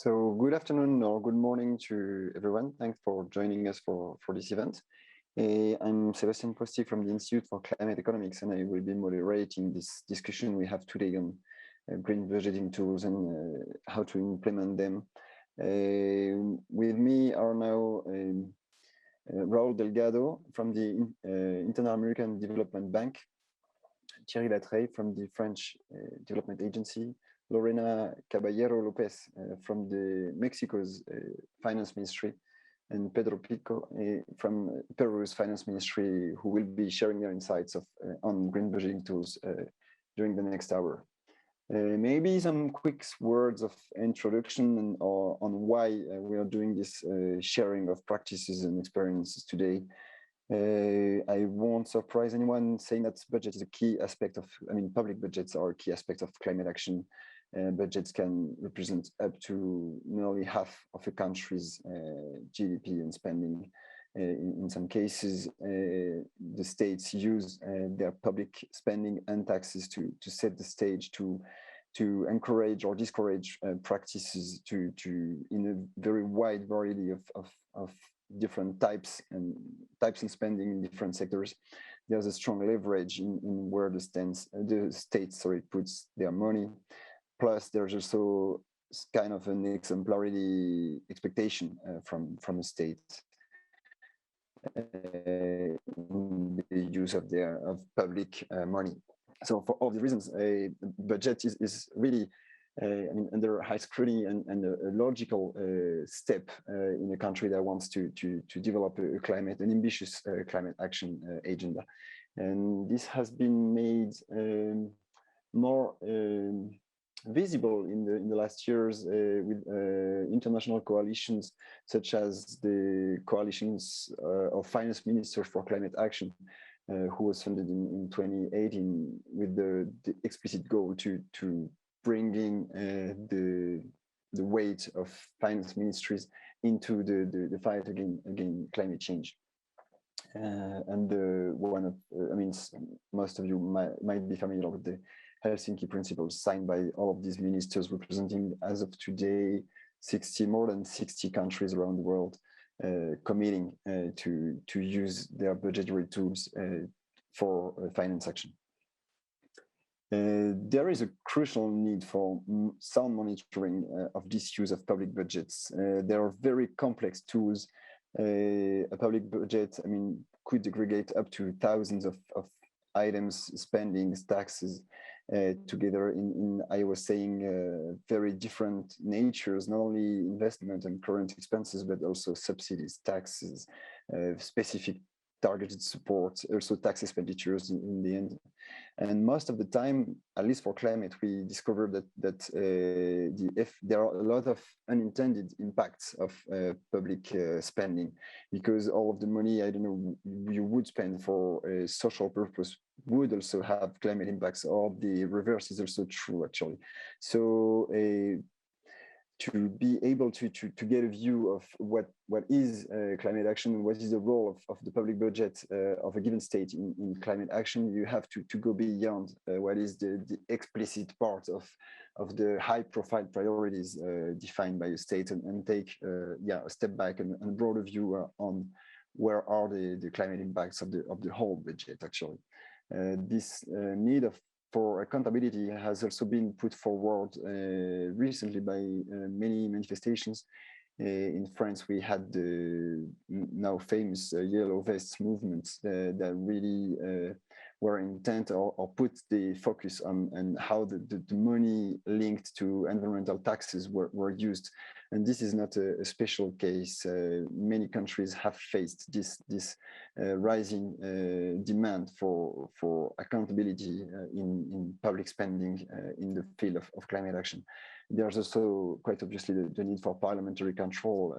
So good afternoon or good morning to everyone. Thanks for joining us for this event. I'm Sebastian Posti from the Institute for Climate Economics, and I will be moderating this discussion we have today on green budgeting tools and how to implement them. With me are now Raul Delgado from the Inter-American Development Bank, Thierry Latreille from the French Development Agency, Lorena Caballero Lopez from the Mexico's Finance Ministry, and Pedro Pico from Peru's Finance Ministry, who will be sharing their insights on green budgeting tools during the next hour. Maybe some quick words of introduction on why we are doing this sharing of practices and experiences today. I won't surprise anyone saying that budget is a key aspect of, public budgets are a key aspect of climate action. Budgets can represent up to nearly half of a country's GDP and spending. In some cases, the states use their public spending and taxes to set the stage to encourage or discourage practices in a very wide variety of different types and spending in different sectors. There's a strong leverage in where the states puts their money. Plus, there's also kind of an exemplarity expectation from the state in the use of public money. So for all the reasons, a budget is really under high scrutiny and a logical step in a country that wants to develop an ambitious climate action agenda. And this has been made more visible in the last years with international coalitions such as the coalitions of finance ministers for climate action, who was funded in 2018 with the explicit goal to bringing the weight of finance ministries into the fight against climate change. And most of you might be familiar with the Helsinki Principles signed by all of these ministers, representing, as of today, more than 60 countries around the world, committing to use their budgetary tools for finance action. There is a crucial need for sound monitoring of this use of public budgets. There are very complex tools. A public budget, could aggregate up to thousands of items, spendings, taxes, together in I was saying, very different natures, not only investment and current expenses, but also subsidies, taxes, specific targeted support, also tax expenditures in the end. And most of the time, at least for climate, we discovered that there are a lot of unintended impacts of public spending, because all of the money, you would spend for a social purpose would also have climate impacts, or the reverse is also true, actually. So to be able to get a view of what is climate action, what is the role of the public budget of a given state in climate action, you have to go beyond what is the explicit part of the high-profile priorities defined by a state, and take a step back and a broader view on where are the climate impacts of the whole budget, actually. This need for accountability has also been put forward recently by many manifestations. In France, we had the now famous Yellow Vests movements that really were intent or put the focus on how the money linked to environmental taxes were used. And this is not a special case. Many countries have faced this rising demand for accountability in public spending in the field of climate action. There's also quite obviously the need for parliamentary control.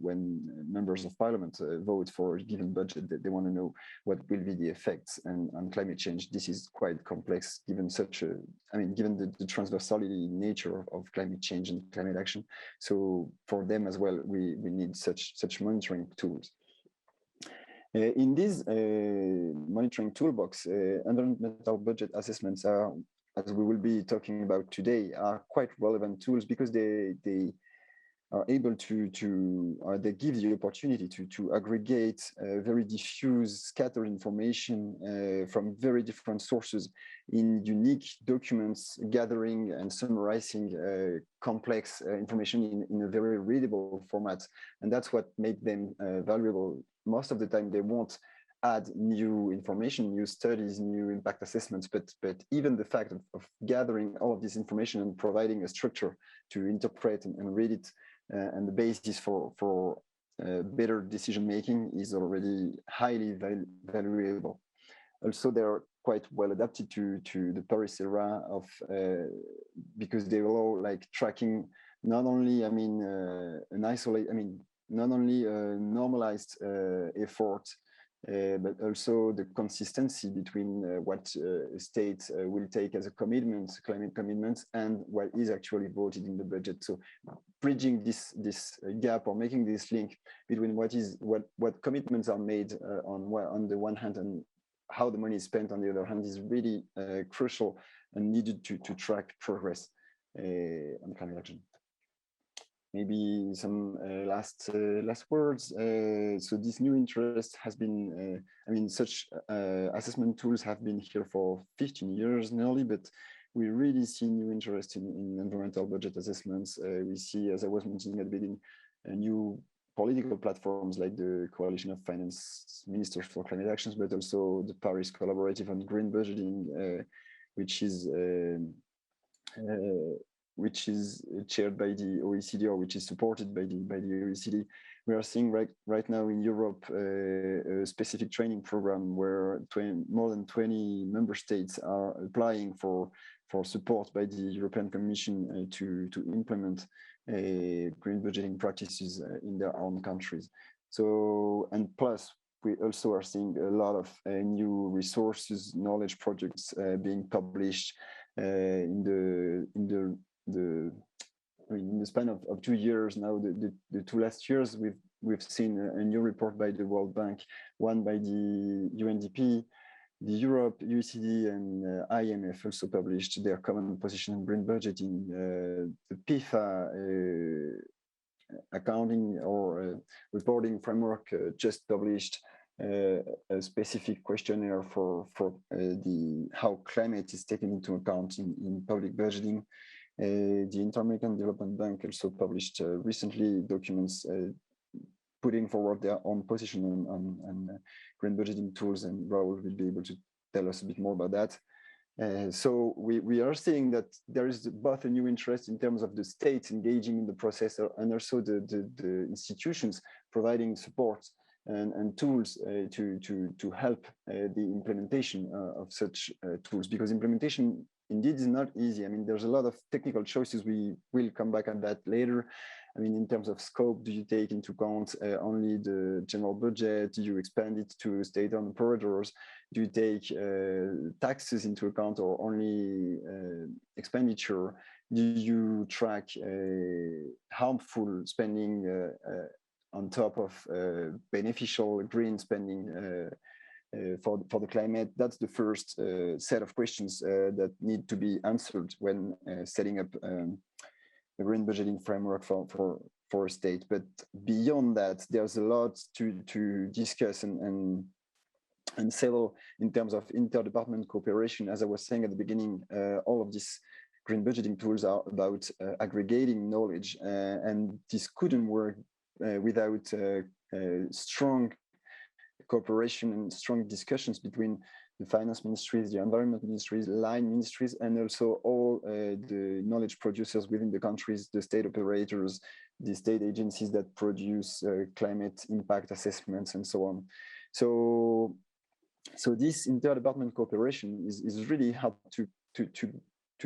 When members of parliament vote for a given budget, they want to know what will be the effects on climate change. This is quite complex, given given the transversality nature of climate change and climate action. So for them as well, we need such monitoring tools. In this monitoring toolbox, environmental budget assessments are, as we will be talking about today, are quite relevant tools, because they are able or they give the opportunity to aggregate very diffuse, scattered information from very different sources in unique documents, gathering and summarizing complex information in a very readable format. And that's what makes them valuable. Most of the time, they won't add new information, new studies, new impact assessments, but even the fact of gathering all of this information and providing a structure to interpret and read it and the basis for better decision making is already highly valuable. Also, they're quite well adapted to the Paris era of because they allow like tracking not only not only a normalized effort, but also the consistency between what a state will take as a commitment, climate commitments, and what is actually voted in the budget. So bridging this gap or making this link between what commitments are made on the one hand and how the money is spent on the other hand is really crucial and needed to track progress on climate action. Maybe some last words. So this new interest has been, such assessment tools have been here for 15 years nearly, but we really see new interest in environmental budget assessments. We see, as I was mentioning at the beginning, new political platforms like the Coalition of Finance Ministers for Climate Actions, but also the Paris Collaborative on Green Budgeting, which is chaired by the OECD, or which is supported by the OECD. We are seeing right now in Europe a specific training program where more than 20 member states are applying for support by the European Commission to implement green budgeting practices in their own countries. So, and plus, we also are seeing a lot of new resources, knowledge projects being published in the span of 2 years now. The 2 last years, we've seen a new report by the World Bank, one by the UNDP, the Europe, OECD, and IMF also published their common position on green budgeting. The PIFA accounting or reporting framework just published a specific questionnaire for how climate is taken into account in public budgeting. The Inter-American Development Bank also published recently documents putting forward their own position on green budgeting tools, and Raul will be able to tell us a bit more about that. So we are seeing that there is both a new interest in terms of the states engaging in the process and also the institutions providing support and tools to help the implementation of such tools, because implementation indeed is not easy. There's a lot of technical choices. We will come back on that later. In terms of scope, do you take into account only the general budget? Do you expand it to state-owned operators? Do you take taxes into account or only expenditure? Do you track harmful spending on top of beneficial green spending for the climate? That's the first set of questions that need to be answered when setting up a green budgeting framework for a state. But beyond that, there's a lot to discuss and settle in terms of interdepartmental cooperation. As I was saying at the beginning, all of these green budgeting tools are about aggregating knowledge, and this couldn't work without strong cooperation and strong discussions between the finance ministries, the environment ministries, line ministries, and also all the knowledge producers within the countries, the state operators, the state agencies that produce climate impact assessments, and so on. So this interdepartmental cooperation is really hard to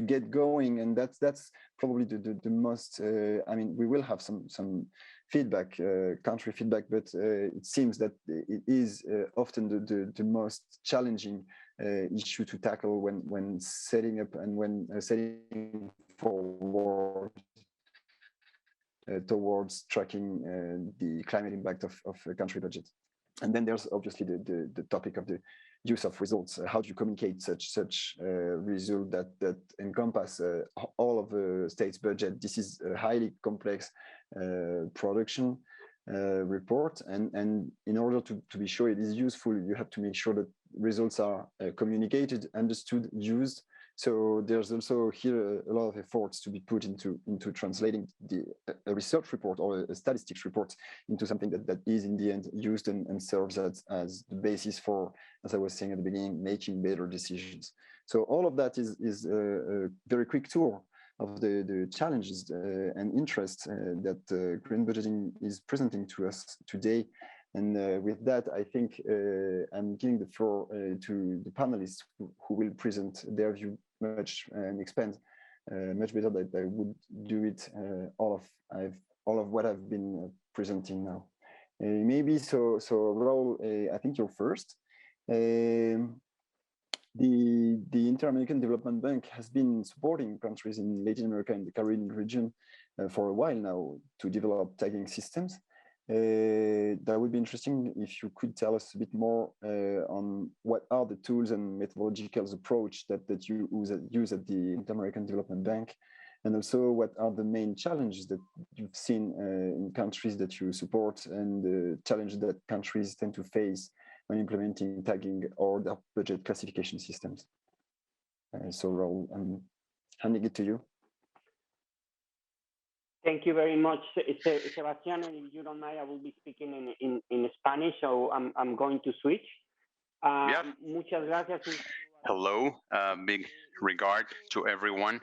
get going, and that's probably the most. We will have some feedback, country feedback, but it seems that it is often the most challenging issue to tackle when setting up and when setting forward towards tracking the climate impact of a country budget. And then there's obviously the topic of the use of results. How do you communicate such result that encompass all of the state's budget? This is a highly complex production report, and in order to be sure it is useful, you have to make sure that results are communicated, understood, used. So there's also here a lot of efforts to be put into translating a research report or a statistics report into something that is in the end used and serves as the basis for, as I was saying at the beginning, making better decisions. So all of that is a very quick tour of the challenges and interests that green budgeting is presenting to us today. And with that, I think I'm giving the floor to the panelists who will present their view much and expand much better than I would do it all of what I've been presenting now. Maybe so Raul, I think you're first. The Inter-American Development Bank has been supporting countries in Latin America and the Caribbean region for a while now to develop tagging systems. That would be interesting if you could tell us a bit more on what are the tools and methodological approach that you use at the Inter-American Development Bank, and also what are the main challenges that you've seen in countries that you support, and the challenges that countries tend to face when implementing tagging or their budget classification systems. So Raul, I'm handing it to you. Thank you very much, Sebastián. And if you don't mind, I will be speaking in Spanish, so I'm going to switch. Muchas gracias. Hello, big regard to everyone.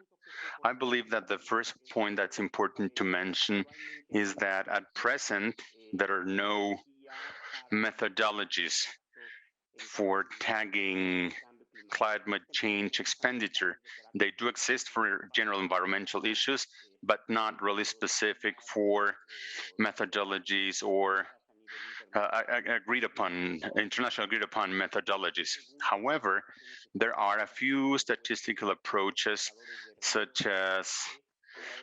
I believe that the first point that's important to mention is that at present, there are no methodologies for tagging climate change expenditure. They do exist for general environmental issues, but not really specific for methodologies or international agreed upon methodologies. However, there are a few statistical approaches, such as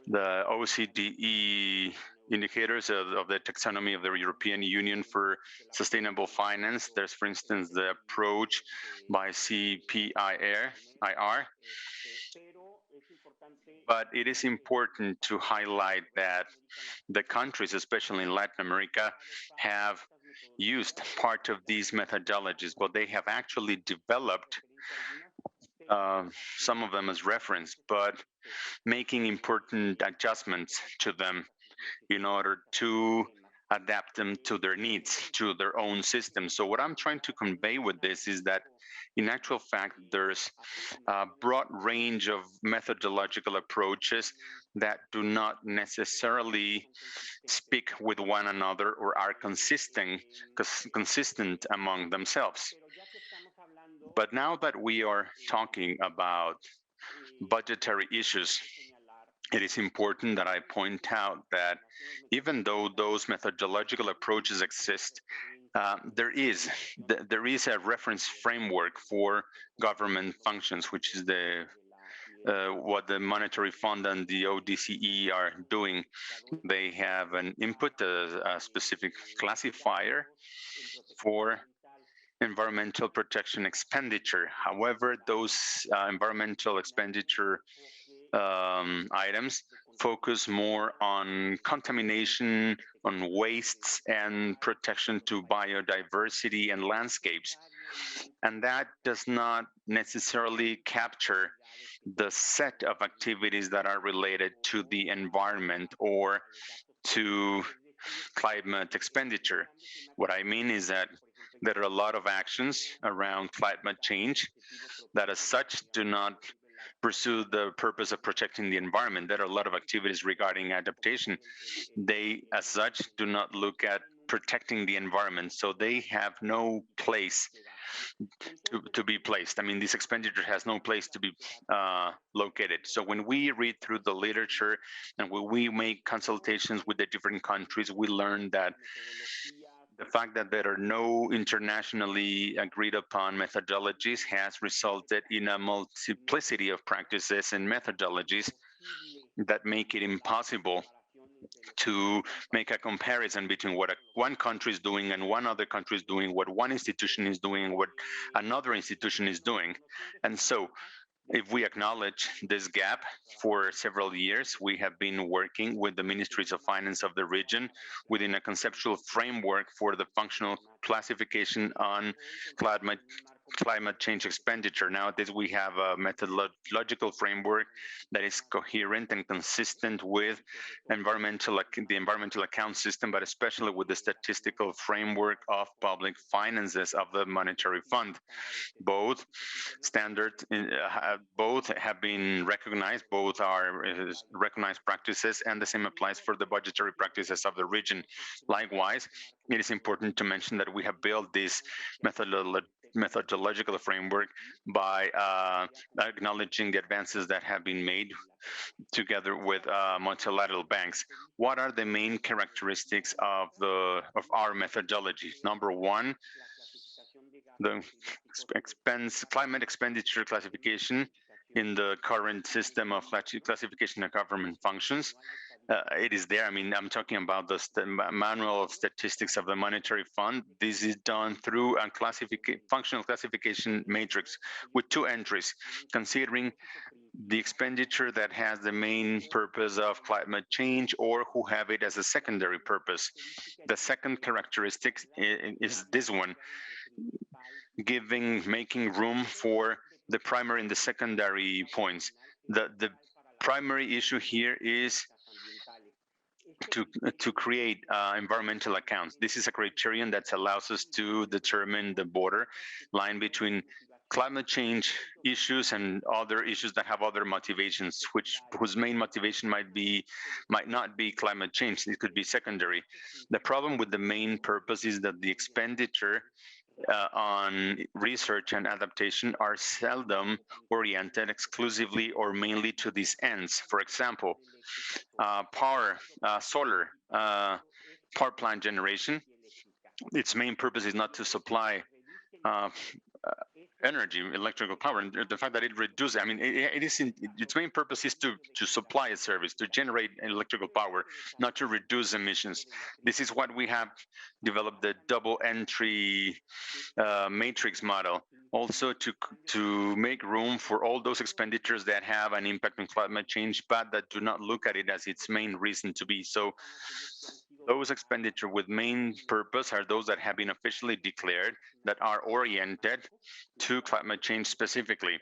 the OCDE indicators of the taxonomy of the European Union for sustainable finance. There's, for instance, the approach by CPIR. But it is important to highlight that the countries, especially in Latin America, have used part of these methodologies, but they have actually developed some of them as reference, but making important adjustments to them in order to adapt them to their needs, to their own system. So what I'm trying to convey with this is that in actual fact, there's a broad range of methodological approaches that do not necessarily speak with one another or are consistent among themselves. But now that we are talking about budgetary issues, it is important that I point out that even though those methodological approaches exist, there is a reference framework for government functions, which is what the Monetary Fund and the ODCE are doing. They have an input, a specific classifier for environmental protection expenditure. However, those environmental expenditure items focus more on contamination, on wastes, and protection to biodiversity and landscapes. And that does not necessarily capture the set of activities that are related to the environment or to climate expenditure. What I mean is that there are a lot of actions around climate change that as such do not pursue the purpose of protecting the environment. There are a lot of activities regarding adaptation. They, as such, do not look at protecting the environment, so they have no place to be placed. I mean, this expenditure has no place to be located. So when we read through the literature and when we make consultations with the different countries, we learn that the fact that there are no internationally agreed upon methodologies has resulted in a multiplicity of practices and methodologies that make it impossible to make a comparison between what one country is doing and one other country is doing, what one institution is doing, what another institution is doing. And so if we acknowledge this gap, for several years, we have been working with the ministries of finance of the region within a conceptual framework for the functional classification on climate change expenditure. Nowadays, we have a methodological framework that is coherent and consistent with the environmental account system, but especially with the statistical framework of public finances of the monetary fund. Both standards, both have been recognized, both are recognized practices, and the same applies for the budgetary practices of the region. Likewise, it is important to mention that we have built this methodological framework by acknowledging the advances that have been made together with multilateral banks. What are the main characteristics of our methodology? Number one, the climate expenditure classification in the current system of classification of government functions. It is there. I mean, I'm talking about the manual of statistics of the monetary fund. This is done through a functional classification matrix with 2 entries, considering the expenditure that has the main purpose of climate change or who have it as a secondary purpose. The second characteristic is this one, making room for the primary and the secondary points. The primary issue here is to create environmental accounts. This is a criterion that allows us to determine the border line between climate change issues and other issues that have other motivations, whose main motivation might not be climate change. It could be secondary. The problem with the main purpose is that the expenditure on research and adaptation are seldom oriented exclusively or mainly to these ends. For example, solar power plant generation, its main purpose is not to supply energy, electrical power, and the fact that it reduces, I mean, its main purpose is to supply a service, to generate electrical power, not to reduce emissions. This is what we have developed, the double entry matrix model, also to make room for all those expenditures that have an impact on climate change, but that do not look at it as its main reason to be. So those expenditures with main purpose are those that have been officially declared, that are oriented to climate change specifically.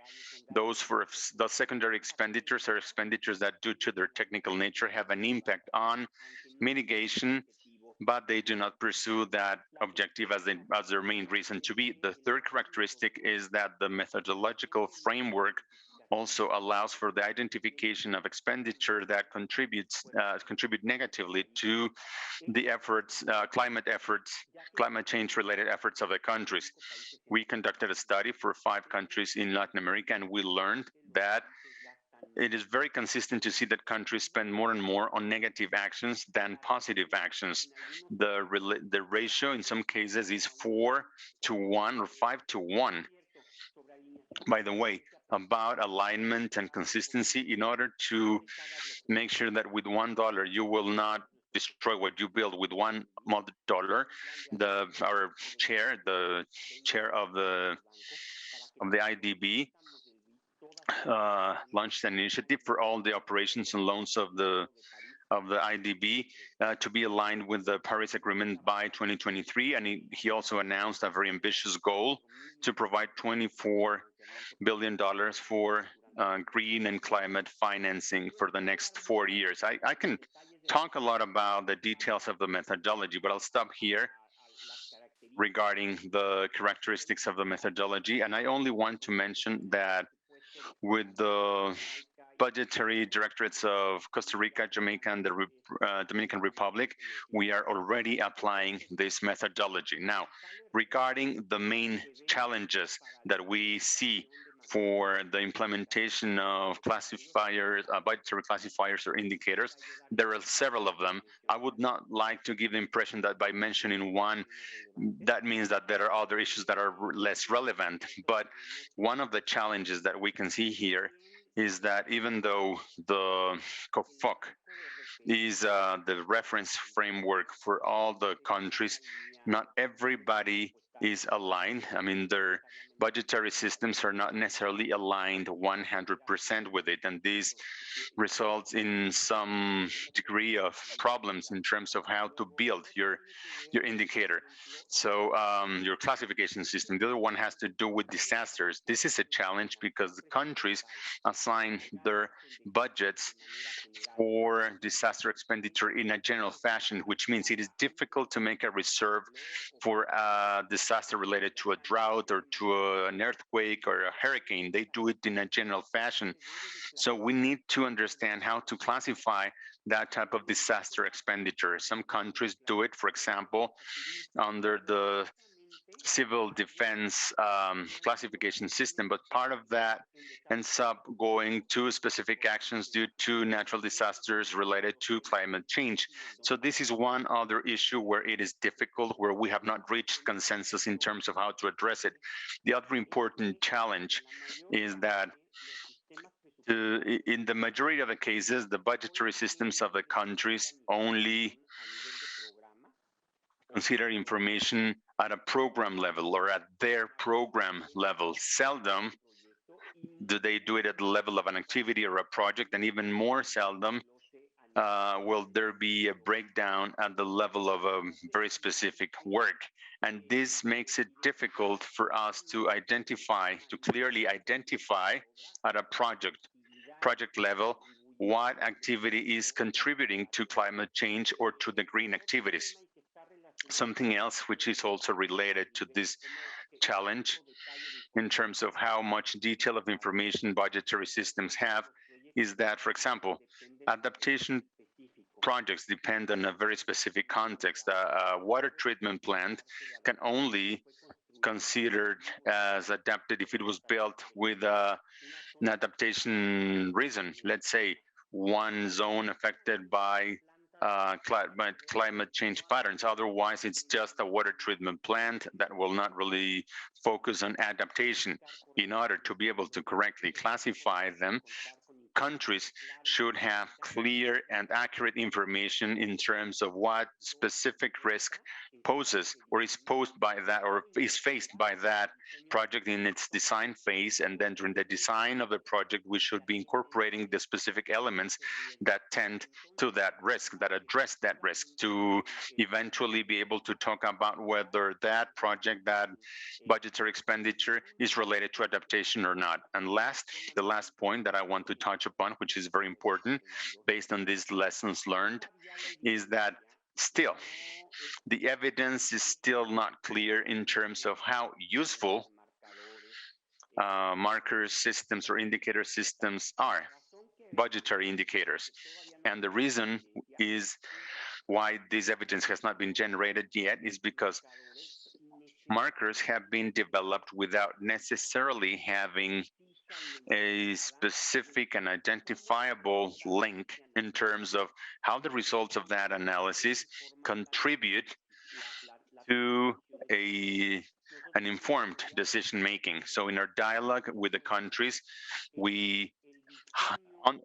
Those for the secondary expenditures are expenditures that, due to their technical nature, have an impact on mitigation, but they do not pursue that objective as their main reason to be. The third characteristic is that the methodological framework also allows for the identification of expenditure that contribute negatively to the climate change related efforts of the countries. We conducted a study for 5 countries in Latin America, and we learned that it is very consistent to see that countries spend more and more on negative actions than positive actions. The ratio in some cases is 4:1 or 5:1. By the way, about alignment and consistency, in order to make sure that with $1 you will not destroy what you build with $1, the chair of the IDB launched an initiative for all the operations and loans of the IDB to be aligned with the Paris Agreement by 2023, and he also announced a very ambitious goal to provide $24 billion for green and climate financing for the next 4 years. I can talk a lot about the details of the methodology, but I'll stop here regarding the characteristics of the methodology, and I only want to mention that with the budgetary directorates of Costa Rica, Jamaica, and the Dominican Republic, we are already applying this methodology. Now, regarding the main challenges that we see for the implementation of classifiers, budgetary classifiers or indicators, there are several of them. I would not like to give the impression that by mentioning one, that means that there are other issues that are less relevant. But one of the challenges that we can see here is that even though the COP26 is the reference framework for all the countries. Not everybody is aligned. I mean, their budgetary systems are not necessarily aligned 100% with it, and this results in some degree of problems in terms of how to build your indicator. So your classification system. The other one has to do with disasters. This is a challenge because the countries assign their budgets for disaster expenditure in a general fashion, which means it is difficult to make a reserve for a disaster related to a drought or to an earthquake or a hurricane. They do it in a general fashion. So we need to understand how to classify that type of disaster expenditure. Some countries do it, for example, under the civil defense classification system, but part of that ends up going to specific actions due to natural disasters related to climate change. So this is one other issue where it is difficult, where we have not reached consensus in terms of how to address it. The other important challenge is that in the majority of the cases, the budgetary systems of the countries only consider information at a program level or at their program level. Seldom do they do it at the level of an activity or a project, and even more seldom will there be a breakdown at the level of a very specific work. And this makes it difficult for us to clearly identify at a project level what activity is contributing to climate change or to the green activities. Something else which is also related to this challenge in terms of how much detail of information budgetary systems have is that, for example, adaptation projects depend on a very specific context. A water treatment plant can only considered as adapted if it was built with an adaptation reason. Let's say one zone affected by climate change patterns. Otherwise, it's just a water treatment plant that will not really focus on adaptation. In order to be able to correctly classify them, countries should have clear and accurate information in terms of what specific risk poses or is posed by that or is faced by that project in its design phase. And then during the design of the project, we should be incorporating the specific elements that tend to that risk, that address that risk, to eventually be able to talk about whether that project, that budgetary expenditure is related to adaptation or not. And the last point that I want to touch upon, which is very important based on these lessons learned, is that still the evidence is still not clear in terms of how useful marker systems or indicator systems are, budgetary indicators. And the reason is why this evidence has not been generated yet is because markers have been developed without necessarily having a specific and identifiable link in terms of how the results of that analysis contribute to an informed decision making. So in our dialogue with the countries, we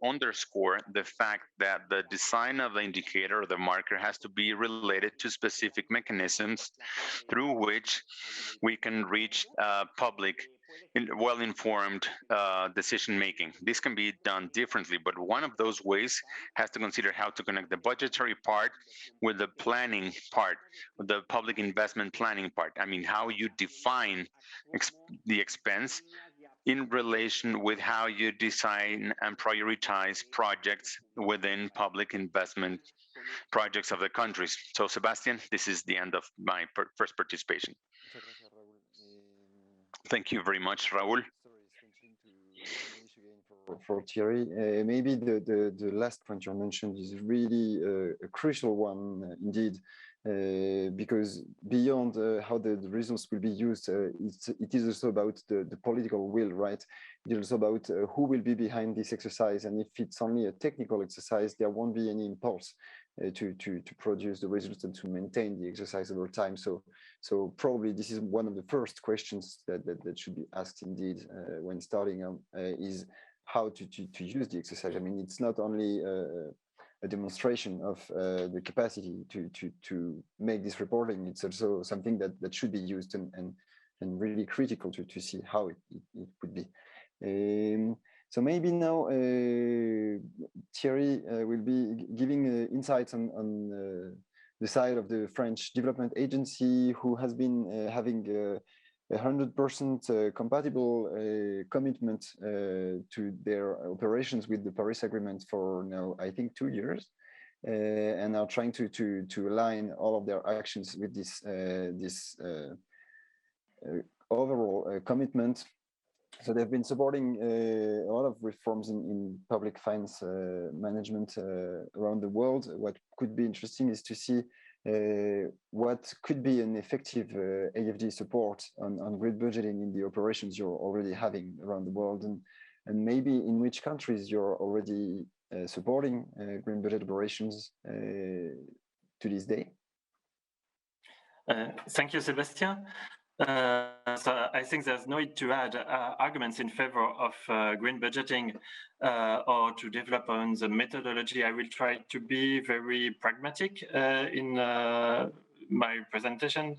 underscore the fact that the design of the indicator or the marker has to be related to specific mechanisms through which we can reach public well-informed decision making. This can be done differently, but one of those ways has to consider how to connect the budgetary part with the planning part, with the public investment planning part. I mean, how you define the expense in relation with how you design and prioritize projects within public investment projects of the countries. So, Sebastian, this is the end of my first participation. Thank you very much, Raúl. For Thierry, maybe the last point you mentioned is really a crucial one indeed, because beyond how the results will be used, it is also about the political will, right? It is also about who will be behind this exercise, and if it's only a technical exercise, there won't be any impulse to produce the results and to maintain the exercise over time. So probably this is one of the first questions that should be asked indeed when starting is how to use the exercise. I mean, it's not only a demonstration of the capacity to make this reporting. It's also something that should be used and really critical to see how it would be. So maybe now Thierry will be giving insights on the side of the French Development Agency, who has been having 100% compatible commitment to their operations with the Paris Agreement for now, I think, 2 years, and are trying to align all of their actions with this overall commitment. So they've been supporting a lot of reforms in public finance management around the world. What could be interesting is to see what could be an effective AFD support on grid budgeting in the operations you're already having around the world, and maybe in which countries you're already supporting green budget operations to this day. Thank you, Sébastien. So I think there's no need to add arguments in favor of green budgeting or to develop on the methodology. I will try to be very pragmatic in my presentation.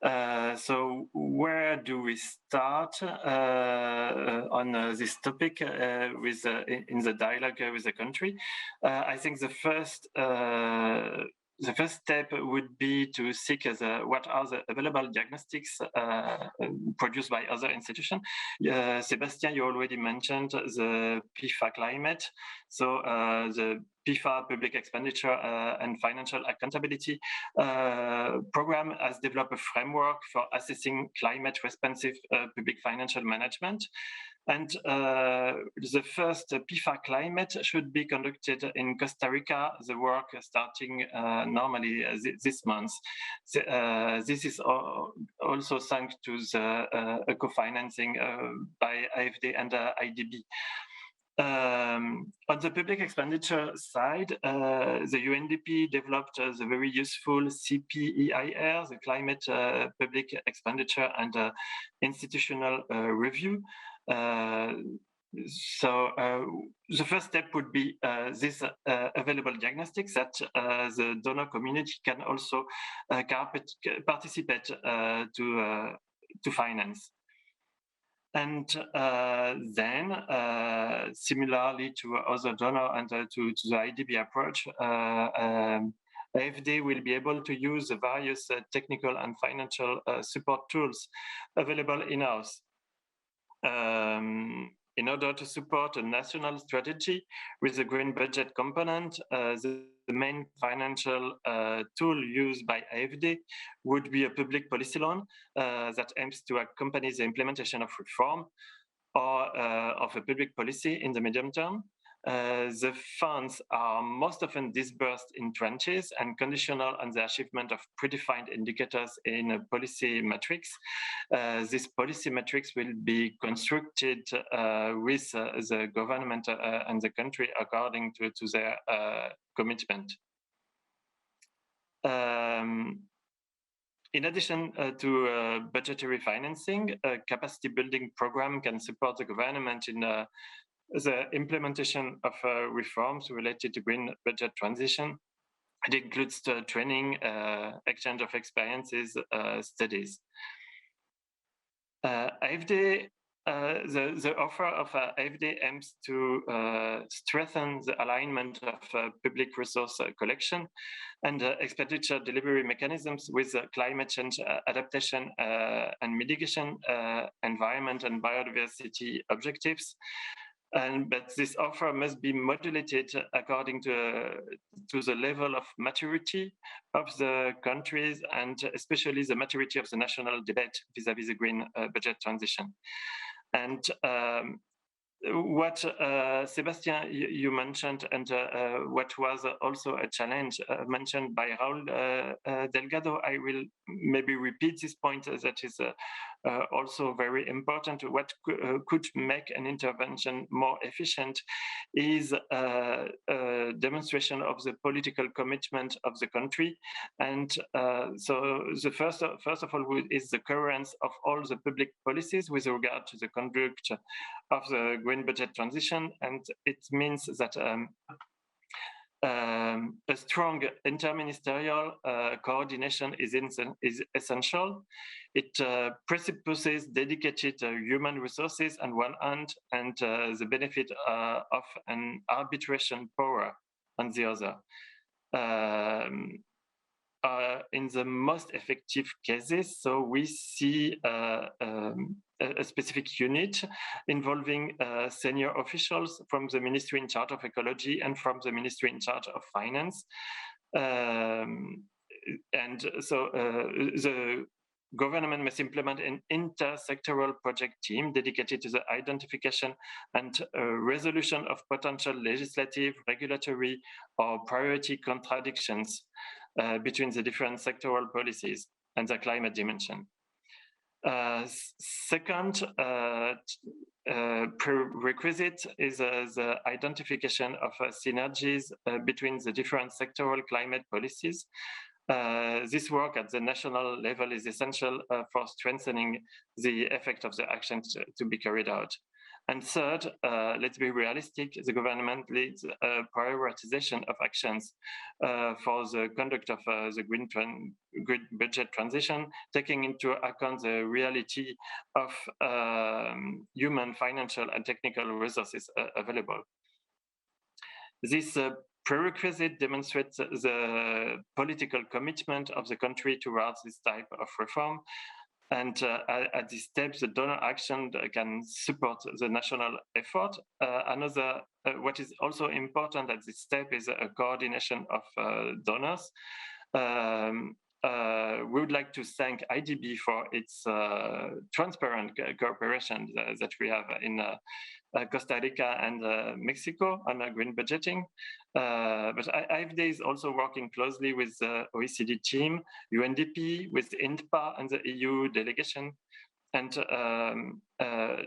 So where do we start on this topic in the dialogue with the country? I think the first step would be to seek what are the available diagnostics produced by other institutions. Sébastien, you already mentioned the PIFA climate. So the PIFA Public Expenditure and Financial Accountability program has developed a framework for assessing climate responsive public financial management. And the first PIFA climate should be conducted in Costa Rica, the work starting normally this month. This is also thanks to the co-financing by AFD and IDB. On the public expenditure side, the UNDP developed the very useful CPEIR, the Climate Public Expenditure and Institutional Review. So the first step would be this available diagnostics that the donor community can also participate to finance. And then, similarly to other donor and to the IDB approach, AFD will be able to use the various technical and financial support tools available in-house. In order to support a national strategy with a green budget component, the main financial tool used by AFD would be a public policy loan that aims to accompany the implementation of reform or of a public policy in the medium term. The funds are most often disbursed in tranches and conditional on the achievement of predefined indicators in a policy matrix. This policy matrix will be constructed with the government and the country according to their commitment. In addition to budgetary financing, a capacity building program can support the government in the implementation of reforms related to green budget transition. It includes the training, exchange of experiences, studies. AFD, the offer of AFD aims to strengthen the alignment of public resource collection and expenditure delivery mechanisms with climate change adaptation and mitigation, environment and biodiversity objectives. But this offer must be modulated according to the level of maturity of the countries and especially the maturity of the national debate vis-à-vis the green budget transition. And what Sébastien, you mentioned, and what was also a challenge mentioned by Raul Delgado, I will maybe repeat this point that is also very important. What could make an intervention more efficient is a demonstration of the political commitment of the country. And so the first of all is the coherence of all the public policies with regard to the conduct of the green budget transition. And it means that A strong interministerial coordination is essential. It presupposes dedicated human resources on one hand and the benefit of an arbitration power on the other. In the most effective cases, so we see a specific unit involving senior officials from the Ministry in charge of ecology and from the Ministry in charge of finance. And so the government must implement an intersectoral project team dedicated to the identification and resolution of potential legislative, regulatory, or priority contradictions between the different sectoral policies and the climate dimension. Second prerequisite is the identification of synergies between the different sectoral climate policies. This work at the national level is essential for strengthening the effect of the actions to be carried out. And third, let's be realistic, the government leads prioritization of actions for the conduct of the green budget transition, taking into account the reality of human, financial, and technical resources available. This prerequisite demonstrates the political commitment of the country towards this type of reform. And at this step, the donor action can support the national effort. What is also important at this step is a coordination of donors. We would like to thank IDB for its transparent cooperation that we have in Costa Rica and Mexico on green budgeting. But AFD is also working closely with the OECD team, UNDP, with INTPA and the EU delegation. And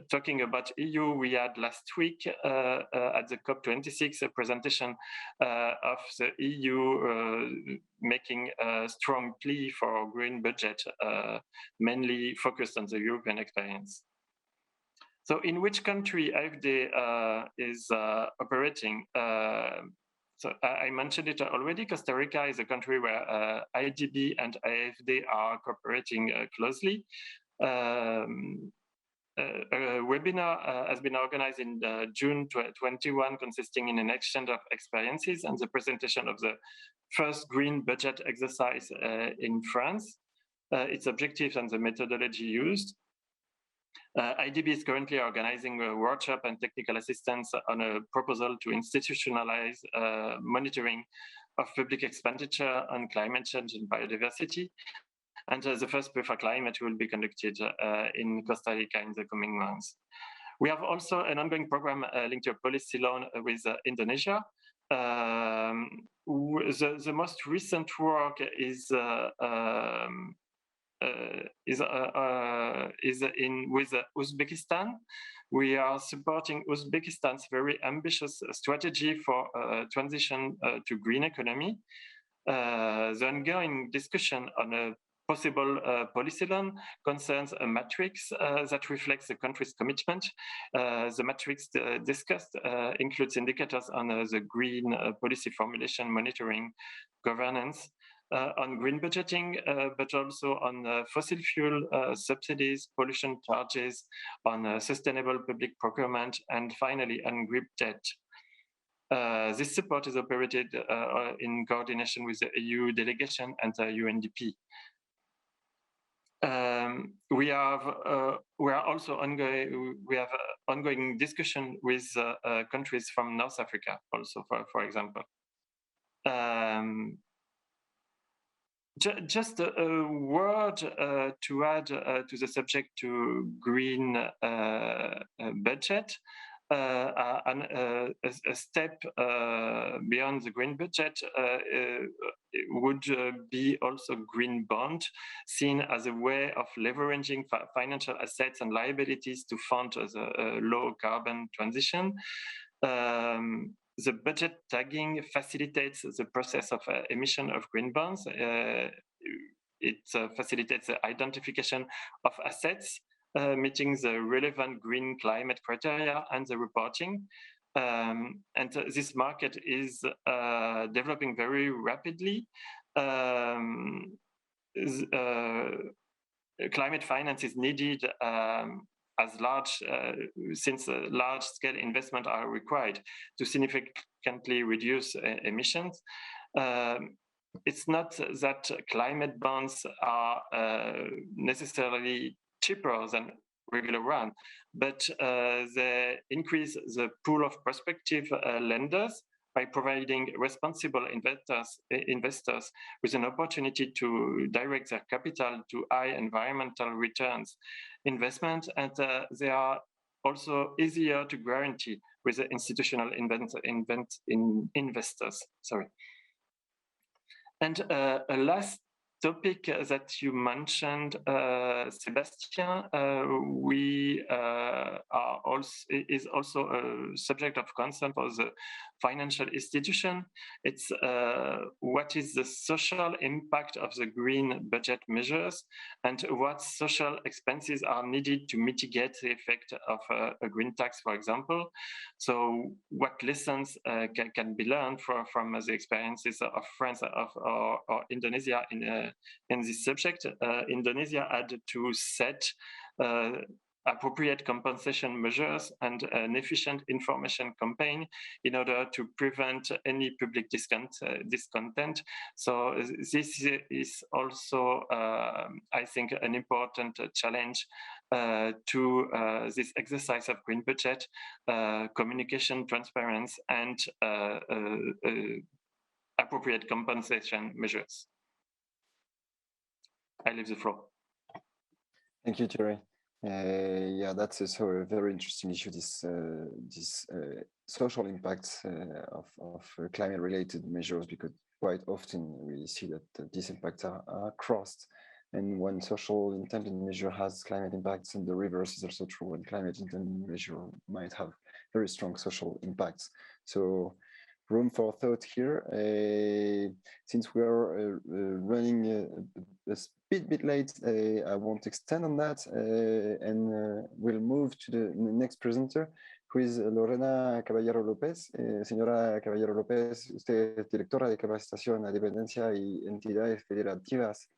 talking about EU, we had last week at the COP26 a presentation of the EU making a strong plea for a green budget, mainly focused on the European experience. So in which country AFD is operating? So I mentioned it already. Costa Rica is a country where IDB and AFD are cooperating closely. A webinar has been organized in June 2021, consisting in an exchange of experiences and the presentation of the first green budget exercise in France, its objectives and the methodology used. IDB is currently organizing a workshop and technical assistance on a proposal to institutionalize monitoring of public expenditure on climate change and biodiversity. And the first brief for climate will be conducted in Costa Rica in the coming months. We have also an ongoing program linked to a policy loan with Indonesia. The most recent work is with Uzbekistan. We are supporting Uzbekistan's very ambitious strategy for transition to green economy. The ongoing discussion on a possible policy loan concerns a matrix that reflects the country's commitment. The matrix discussed includes indicators on the green policy formulation, monitoring, governance, on green budgeting, but also on fossil fuel subsidies, pollution charges, on sustainable public procurement, and finally on green debt. This support is operated in coordination with the EU delegation and the UNDP. We are also ongoing discussion with countries from North Africa, also for example. Just a word to add to the subject to green budget. A step beyond the green budget would be also green bond, seen as a way of leveraging financial assets and liabilities to fund the low carbon transition. The budget tagging facilitates the process of emission of green bonds. It facilitates the identification of assets meeting the relevant green climate criteria and the reporting. And this market is developing very rapidly. Climate finance is needed since large-scale investment are required to significantly reduce emissions. It's not that climate bonds are necessarily cheaper than regular one, but they increase the pool of prospective lenders by providing responsible investors with an opportunity to direct their capital to high environmental returns investment, and they are also easier to guarantee with the institutional investors. Sorry. And a last topic that you mentioned, Sebastian, is also a subject of concern for the financial institution. It's what is the social impact of the green budget measures, and what social expenses are needed to mitigate the effect of a green tax, for example. So what lessons can be learned from the experiences of France or Indonesia in this subject? Indonesia had to set appropriate compensation measures and an efficient information campaign in order to prevent any public discontent. So this is also, I think, an important challenge to this exercise of green budget, communication, transparency, and appropriate compensation measures. I leave the floor. Thank you, Thierry. Yeah, that's also a very interesting issue, this social impacts of climate-related measures, because quite often we see that these impacts are crossed. And when social intended measure has climate impacts, and the reverse is also true, when climate intended measure might have very strong social impacts. So room for thought here. Since we are running a bit late, I won't extend on that, and we'll move to the next presenter, who is Lorena Caballero López. Señora Caballero López, usted es directora de capacitación a dependencia y entidades federativas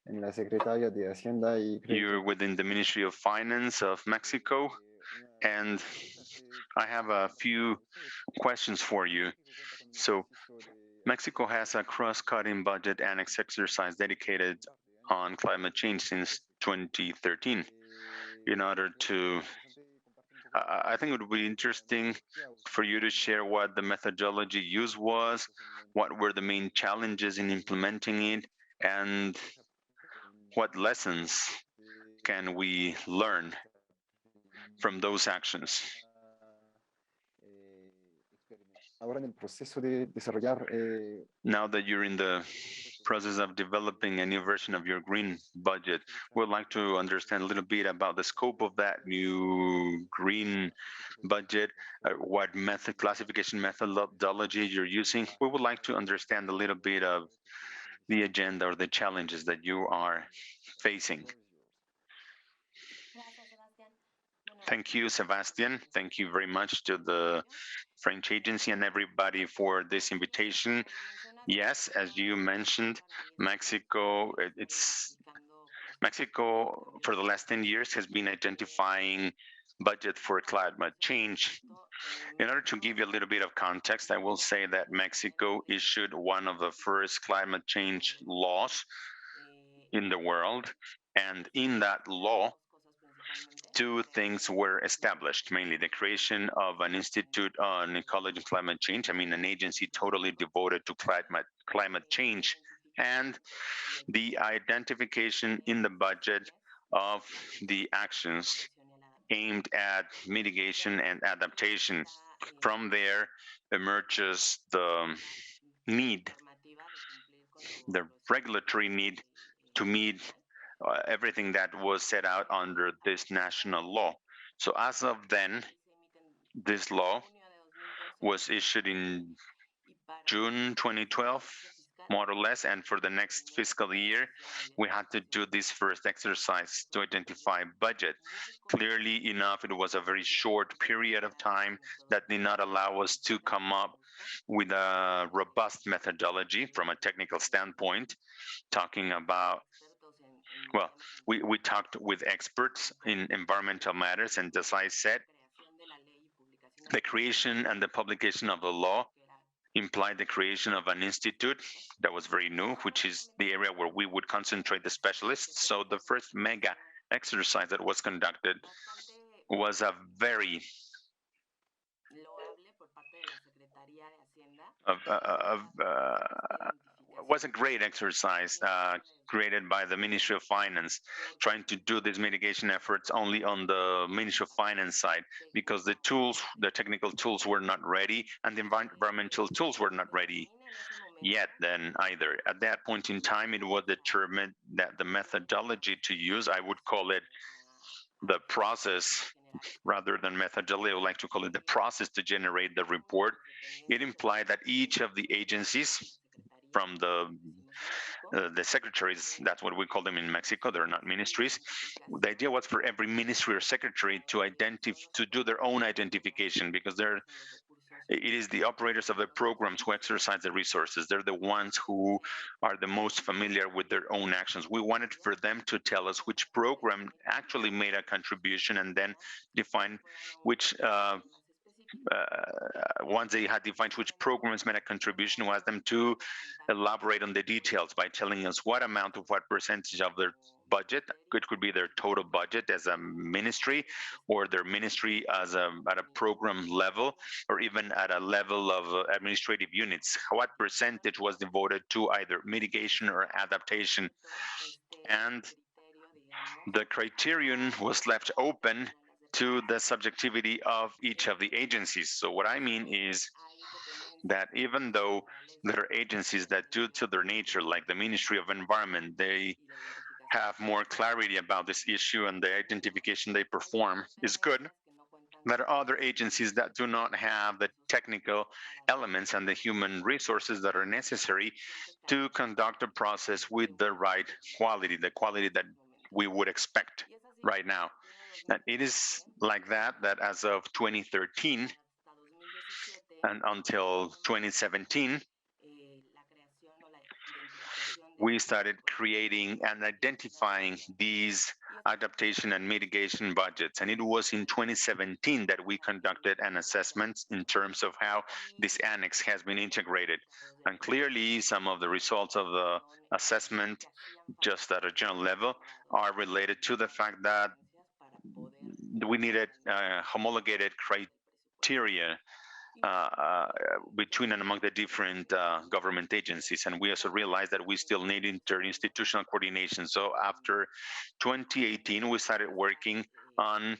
en la Secretaría de Hacienda y Crédito. You're within the Ministry of Finance of Mexico, and I have a few questions for you. So Mexico has a cross-cutting budget annex exercise dedicated on climate change since 2013. In order to, I think it would be interesting for you to share what the methodology used was, what were the main challenges in implementing it, and what lessons can we learn from those actions. Now that you're in the process of developing a new version of your green budget, we'd like to understand a little bit about the scope of that new green budget, what classification methodology you're using. We would like to understand a little bit of the agenda or the challenges that you are facing. Thank you, Sebastian. Thank you very much to the French agency and everybody for this invitation. Yes, as you mentioned, Mexico for the last 10 years has been identifying budget for climate change. In order to give you a little bit of context, I will say that Mexico issued one of the first climate change laws in the world, and in that law, two things were established, mainly the creation of an Institute on Ecology and Climate Change, an agency totally devoted to climate change, and the identification in the budget of the actions aimed at mitigation and adaptation. From there emerges the need, the regulatory need to meet everything that was set out under this national law. So as of then, this law was issued in June 2012, more or less. And for the next fiscal year, we had to do this first exercise to identify budget. Clearly enough, it was a very short period of time that did not allow us to come up with a robust methodology from a technical standpoint, talking about, well, we talked with experts in environmental matters, and as I said, the creation and the publication of the law implied the creation of an institute that was very new, which is the area where we would concentrate the specialists. So the first mega exercise that was conducted was a very was a great exercise created by the Ministry of Finance, trying to do these mitigation efforts only on the Ministry of Finance side, because the tools, the technical tools were not ready, and the environmental tools were not ready yet then either. At that point in time, it was determined that the methodology to use, I would call it the process rather than methodology, I would like to call it the process to generate the report. It implied that each of the agencies from the secretaries, that's what we call them in Mexico, they're not ministries. The idea was for every ministry or secretary to do their own identification, because it is the operators of the programs who exercise the resources. They're the ones who are the most familiar with their own actions. We wanted for them to tell us which program actually made a contribution, and then define which once they had defined which programs made a contribution, we asked them to elaborate on the details by telling us what amount of what percentage of their budget, it could be their total budget as a ministry, or their ministry as at a program level, or even at a level of administrative units, what percentage was devoted to either mitigation or adaptation. And the criterion was left open to the subjectivity of each of the agencies. So what I mean is that even though there are agencies that, due to their nature, like the Ministry of Environment, they have more clarity about this issue and the identification they perform is good, there are other agencies that do not have the technical elements and the human resources that are necessary to conduct a process with the right quality, the quality that we would expect right now. And it is like that as of 2013 and until 2017, we started creating and identifying these adaptation and mitigation budgets. And it was in 2017 that we conducted an assessment in terms of how this annex has been integrated. And clearly, some of the results of the assessment, just at a general level, are related to the fact that we needed homologated criteria between and among the different government agencies. And we also realized that we still need interinstitutional coordination. So after 2018, we started working on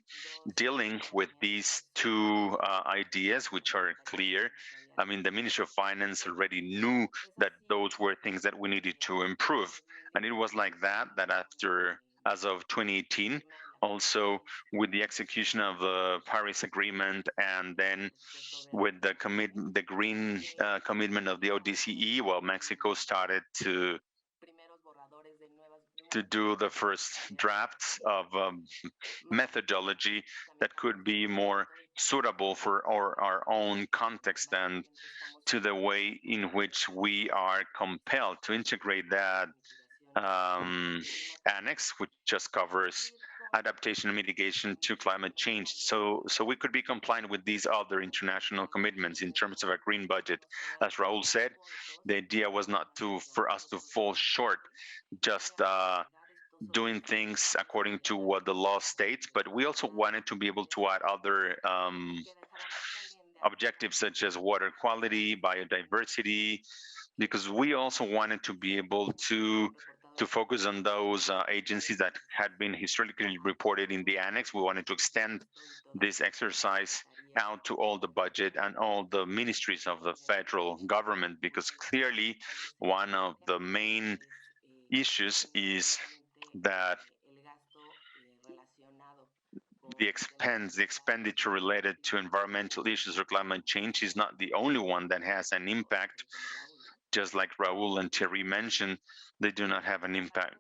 dealing with these two ideas, which are clear. I mean, the Ministry of Finance already knew that those were things that we needed to improve. And it was like that after, as of 2018, also with the execution of the Paris Agreement, and then with the green commitment of the ODCE, well, Mexico started to do the first drafts of methodology that could be more suitable for our own context and to the way in which we are compelled to integrate that annex, which just covers adaptation and mitigation to climate change. So we could be compliant with these other international commitments in terms of a green budget. As Raul said, the idea was not for us to fall short just doing things according to what the law states, but we also wanted to be able to add other objectives such as water quality, biodiversity, because we also wanted to be able to focus on those agencies that had been historically reported in the annex. We wanted to extend this exercise out to all the budget and all the ministries of the federal government, because clearly one of the main issues is that the expenditure related to environmental issues or climate change is not the only one that has an impact just like Raul and Thierry mentioned, they do not have an impact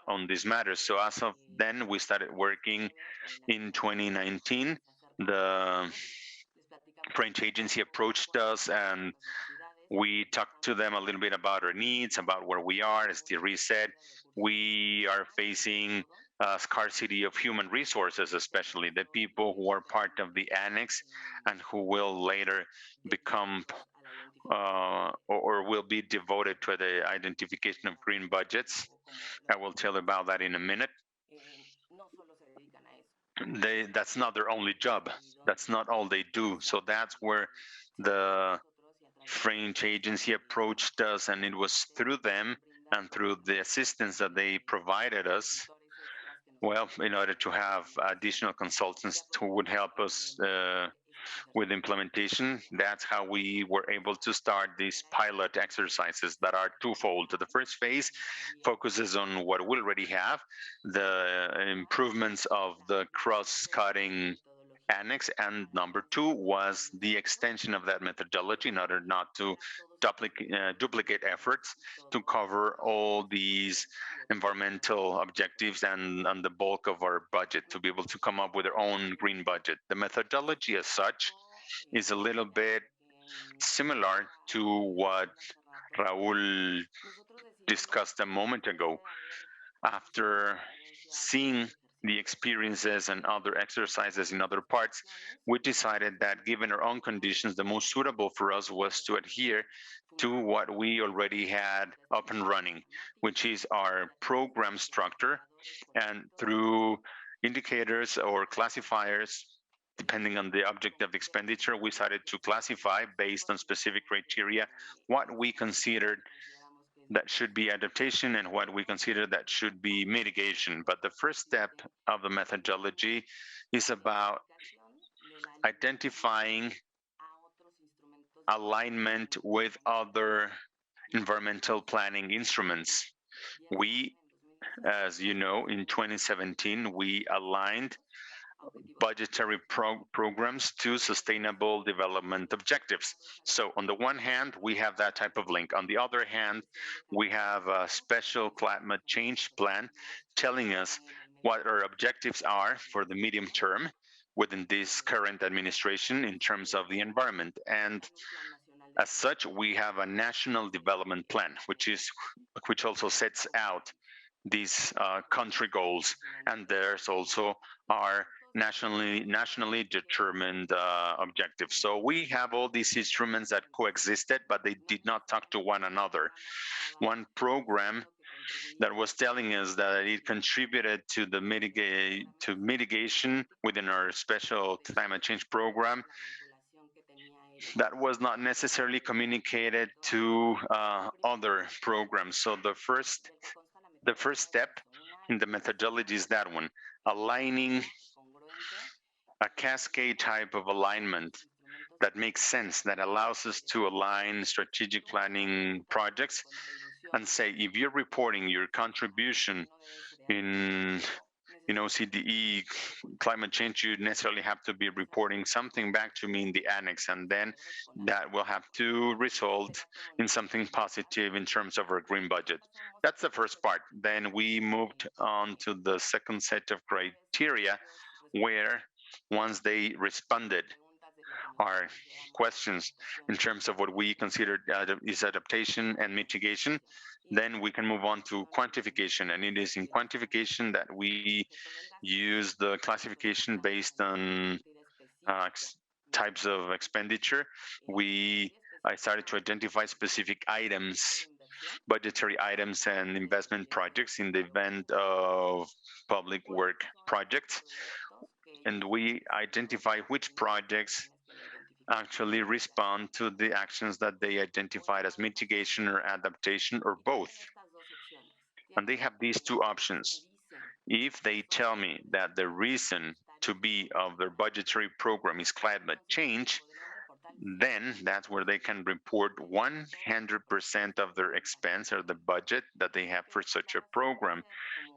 on these matters. So as of then, we started working in 2019. The French agency approached us and we talked to them a little bit about our needs, about where we are. As Thierry said, we are facing a scarcity of human resources, especially the people who are part of the annex and who will later become or will be devoted to the identification of green budgets. I will tell you about that in a minute. That's not their only job. That's not all they do. So that's where the French agency approached us, and it was through them and through the assistance that they provided us, well, in order to have additional consultants who would help us with implementation. That's how we were able to start these pilot exercises that are twofold. The first phase focuses on what we already have, the improvements of the cross-cutting annex, and number two was the extension of that methodology in order not to duplicate efforts to cover all these environmental objectives and the bulk of our budget, to be able to come up with our own green budget. The methodology as such is a little bit similar to what Raul discussed a moment ago. After seeing the experiences and other exercises in other parts, we decided that given our own conditions, the most suitable for us was to adhere to what we already had up and running, which is our program structure, and through indicators or classifiers, depending on the object of expenditure, we decided to classify based on specific criteria what we considered that should be adaptation and what we consider that should be mitigation. But the first step of the methodology is about identifying alignment with other environmental planning instruments. We, as you know, in 2017, we aligned budgetary programs to sustainable development objectives. So on the one hand, we have that type of link. On the other hand, we have a special climate change plan telling us what our objectives are for the medium term within this current administration in terms of the environment. And as such, we have a national development plan, which also sets out these country goals, and there's also our nationally determined objectives. So we have all these instruments that coexisted, but they did not talk to one another. One program that was telling us that it contributed to the mitigation within our special climate change program, that was not necessarily communicated to other programs. So the first step in the methodology is that one, aligning a cascade type of alignment that makes sense, that allows us to align strategic planning projects and say, if you're reporting your contribution in OCDE climate change, you necessarily have to be reporting something back to me in the annex, and then that will have to result in something positive in terms of our green budget. That's the first part. Then we moved on to the second set of criteria, where once they responded our questions in terms of what we consider is adaptation and mitigation, then we can move on to quantification. And it is in quantification that we use the classification based on types of expenditure. I started to identify specific items, budgetary items and investment projects in the event of public work projects. And we identify which projects actually respond to the actions that they identified as mitigation or adaptation or both. And they have these two options. If they tell me that the reason to be of their budgetary program is climate change, then that's where they can report 100% of their expense or the budget that they have for such a program.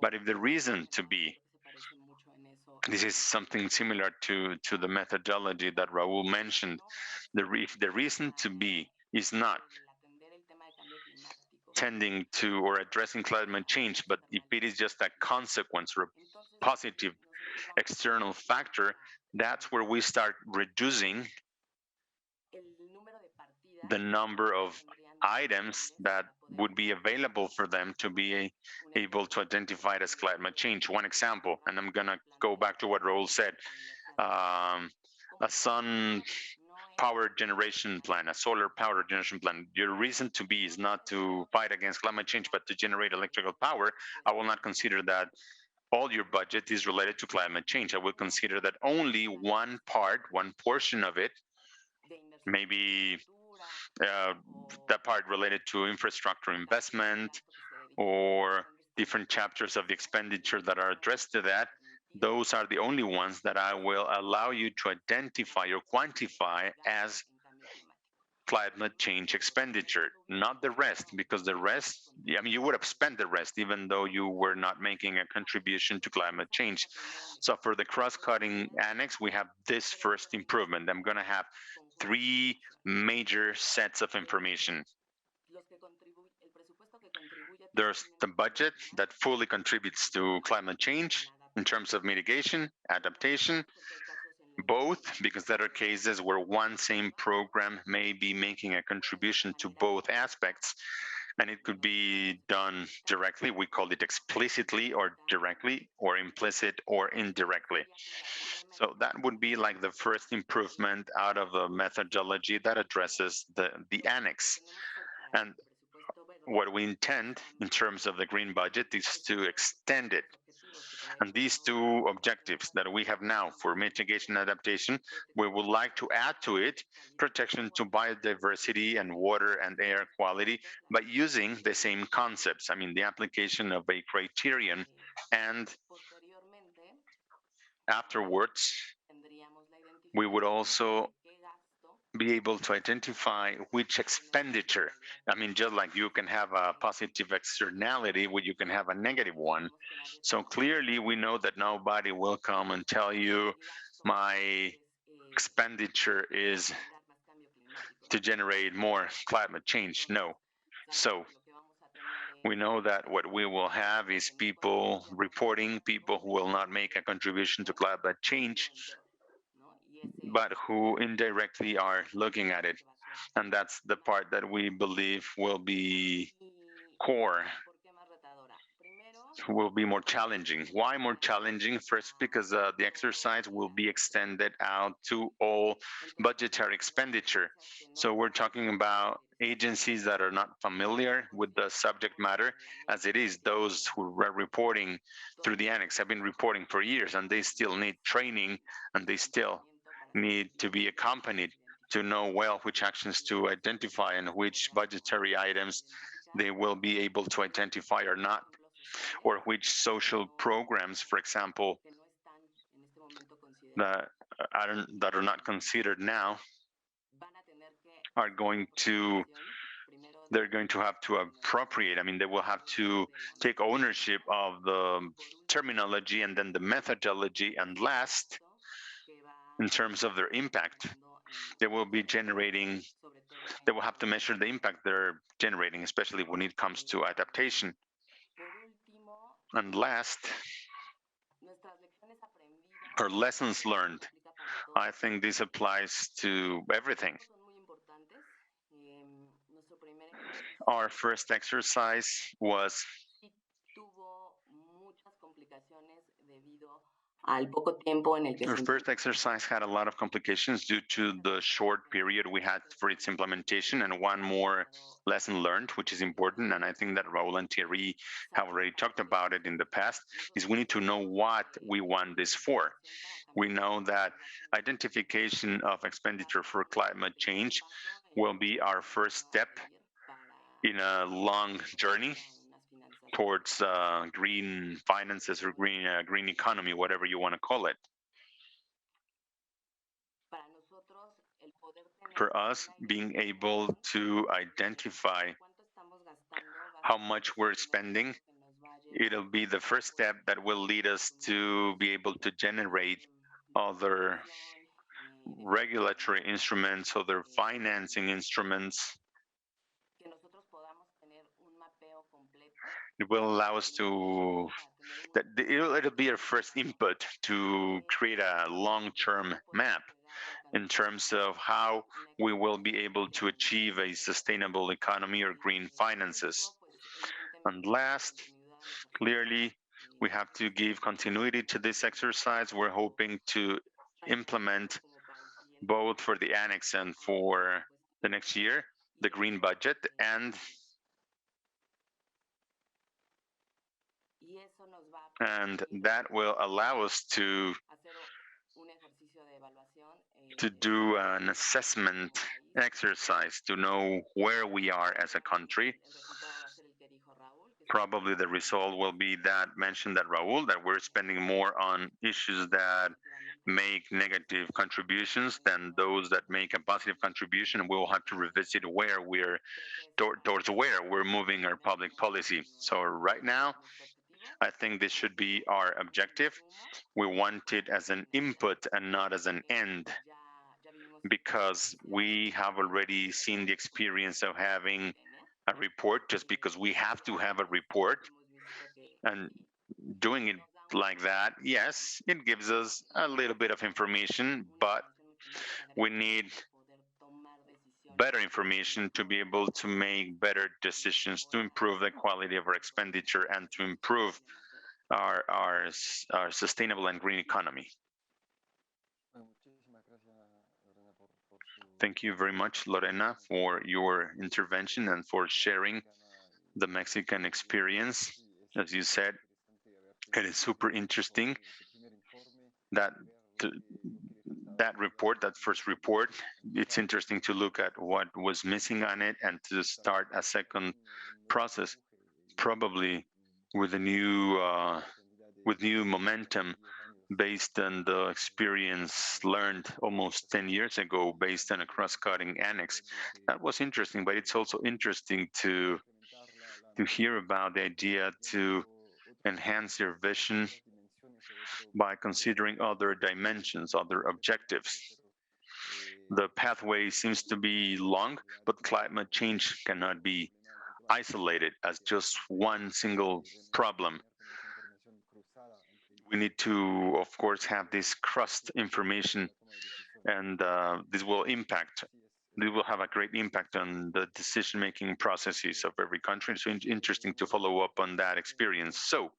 But if the reason to be, this is something similar to the methodology that Raul mentioned, if the reason to be is not tending to or addressing climate change, but if it is just a consequence or a positive external factor, that's where we start reducing the number of items that would be available for them to be able to identify it as climate change. One example, and I'm going to go back to what Raul said, a sun power generation plant, a solar power generation plant. Your reason to be is not to fight against climate change, but to generate electrical power. I will not consider that all your budget is related to climate change. I will consider that only one part, one portion of it, maybe that part related to infrastructure investment or different chapters of the expenditure that are addressed to that, those are the only ones that I will allow you to identify or quantify as climate change expenditure, not the rest, because the rest, I mean, you would have spent the rest even though you were not making a contribution to climate change. So for the cross-cutting annex, we have this first improvement. I'm going to have 3 major sets of information. There's the budget that fully contributes to climate change in terms of mitigation, adaptation, both, because there are cases where one same program may be making a contribution to both aspects, and it could be done directly. We call it explicitly or directly, or implicit or indirectly. So that would be like the first improvement out of the methodology that addresses the annex. And what we intend in terms of the green budget is to extend it. And these 2 objectives that we have now for mitigation and adaptation, we would like to add to it protection to biodiversity and water and air quality by using the same concepts. I mean, the application of a criterion, and afterwards, we would also be able to identify which expenditure. I mean, just like you can have a positive externality, where you can have a negative one. So clearly, we know that nobody will come and tell you my expenditure is to generate more climate change. No. So we know that what we will have is people reporting, people who will not make a contribution to climate change, but who indirectly are looking at it. And that's the part that we believe will be core, will be more challenging. Why more challenging? First, because the exercise will be extended out to all budgetary expenditure. So we're talking about agencies that are not familiar with the subject matter, as it is those who are reporting through the annex have been reporting for years, and they still need training, and they still need to be accompanied to know well which actions to identify and which budgetary items they will be able to identify or not, or which social programs, for example, that are not considered now, they're going to have to appropriate. I mean, they will have to take ownership of the terminology and then the methodology, and last, in terms of their impact, they will have to measure the impact they're generating, especially when it comes to adaptation. And last, our lessons learned. I think this applies to everything. Our first exercise was Our first exercise had a lot of complications due to the short period we had for its implementation, and one more lesson learned, which is important, and I think that Raul and Thierry have already talked about it in the past, is we need to know what we want this for. We know that identification of expenditure for climate change will be our first step in a long journey towards green finances or green economy, whatever you want to call it. For us, being able to identify how much we're spending, it'll be the first step that will lead us to be able to generate other regulatory instruments, other financing instruments, It will allow us to, it'll be our first input to create a long-term map in terms of how we will be able to achieve a sustainable economy or green finances. And last, clearly, we have to give continuity to this exercise. We're hoping to implement both for the annex and for the next year, the green budget, and that will allow us to do an assessment exercise to know where we are as a country. Probably the result will be that mentioned that Raul, that we're spending more on issues that make negative contributions than those that make a positive contribution. We will have to revisit where we're towards where we're moving our public policy. So right now, I think this should be our objective. We want it as an input and not as an end, because we have already seen the experience of having a report just because we have to have a report, and doing it like that, yes, it gives us a little bit of information, but we need better information to be able to make better decisions, to improve the quality of our expenditure, and to improve our sustainable and green economy. Thank you very much, Lorena, for your intervention and for sharing the Mexican experience. As you said, it is super interesting that that report, that first report. It's interesting to look at what was missing on it and to start a second process, probably with a new momentum, based on the experience learned almost 10 years ago based on a cross-cutting annex. That was interesting, but it's also interesting to hear about the idea to enhance your vision by considering other dimensions, other objectives. The pathway seems to be long, but climate change cannot be isolated as just one single problem. We need to, of course, have this cross information, and this will have a great impact on the decision-making processes of every country. So interesting to follow up on that experience. So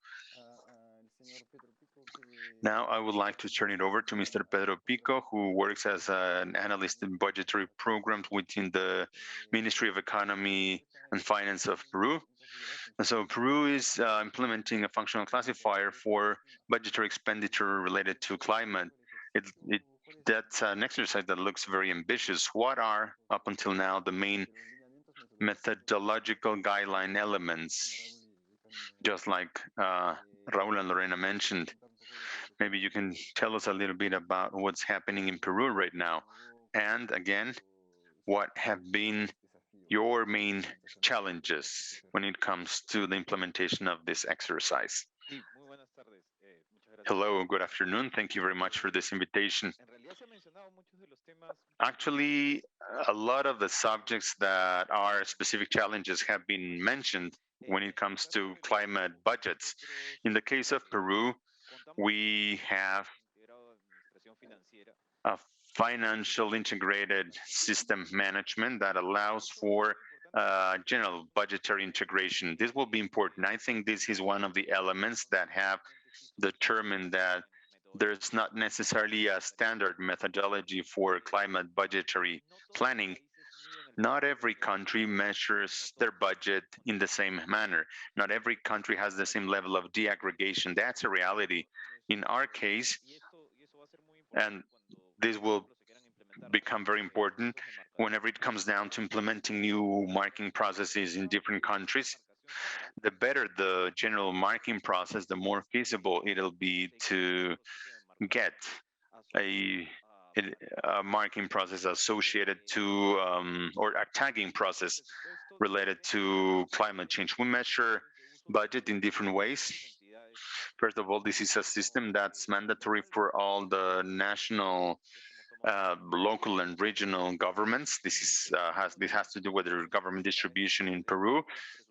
now I would like to turn it over to Mr. Pedro Pico, who works as an analyst in budgetary programs within the Ministry of Economy and Finance of Peru. And so Peru is implementing a functional classifier for budgetary expenditure related to climate. That's an exercise that looks very ambitious. What are, up until now, the main methodological guideline elements? Just like Raul and Lorena mentioned, maybe you can tell us a little bit about what's happening in Peru right now. And again, what have been your main challenges when it comes to the implementation of this exercise? Hello, good afternoon. Thank you very much for this invitation. Actually, a lot of the subjects that are specific challenges have been mentioned when it comes to climate budgets. In the case of Peru, we have a financial integrated system management that allows for general budgetary integration. This will be important. I think this is one of the elements that have determined that there's not necessarily a standard methodology for climate budgetary planning. Not every country measures their budget in the same manner. Not every country has the same level of deaggregation. That's a reality. In our case, and this will become very important whenever it comes down to implementing new marking processes in different countries. The better the general marking process, the more feasible it'll be to get a marking process associated to, or a tagging process related to climate change. We measure budget in different ways. First of all, this is a system that's mandatory for all the national local and regional governments. This has to do with their government distribution in Peru.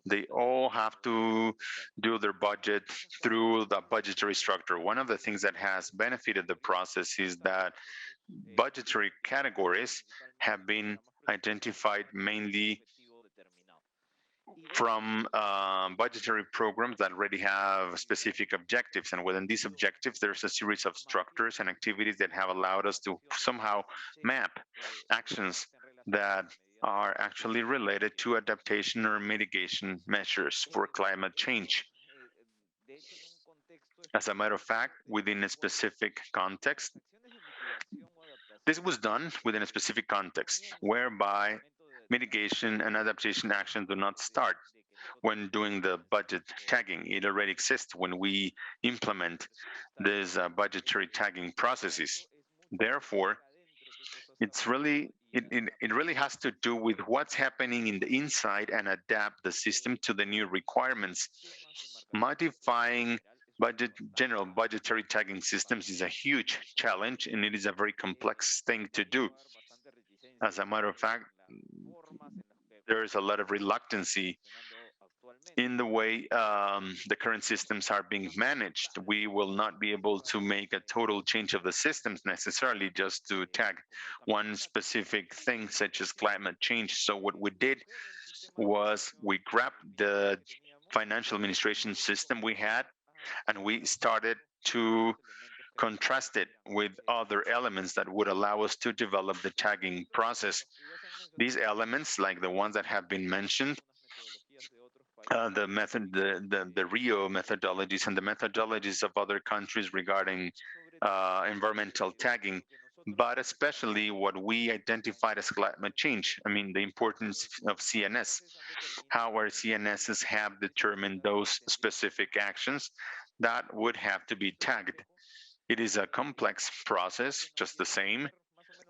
They all have to do their budget through the budgetary structure. One of the things that has benefited the process is that budgetary categories have been identified mainly from budgetary programs that already have specific objectives. And within these objectives, there's a series of structures and activities that have allowed us to somehow map actions that are actually related to adaptation or mitigation measures for climate change. As a matter of fact, within a specific context, this was done within a specific context whereby mitigation and adaptation actions do not start when doing the budget tagging. It already exists when we implement these budgetary tagging processes. Therefore, it really has to do with what's happening in the inside and adapt the system to the new requirements. Modifying general budgetary tagging systems is a huge challenge, and it is a very complex thing to do. As a matter of fact, there is a lot of reluctancy in the way the current systems are being managed. We will not be able to make a total change of the systems necessarily just to tag one specific thing, such as climate change. So what we did was we grabbed the financial administration system we had, and we started to contrast it with other elements that would allow us to develop the tagging process. These elements, like the ones that have been mentioned, the Rio methodologies and the methodologies of other countries regarding environmental tagging, but especially what we identified as climate change. I mean, the importance of CNS, how our CNSs have determined those specific actions that would have to be tagged. It is a complex process, just the same,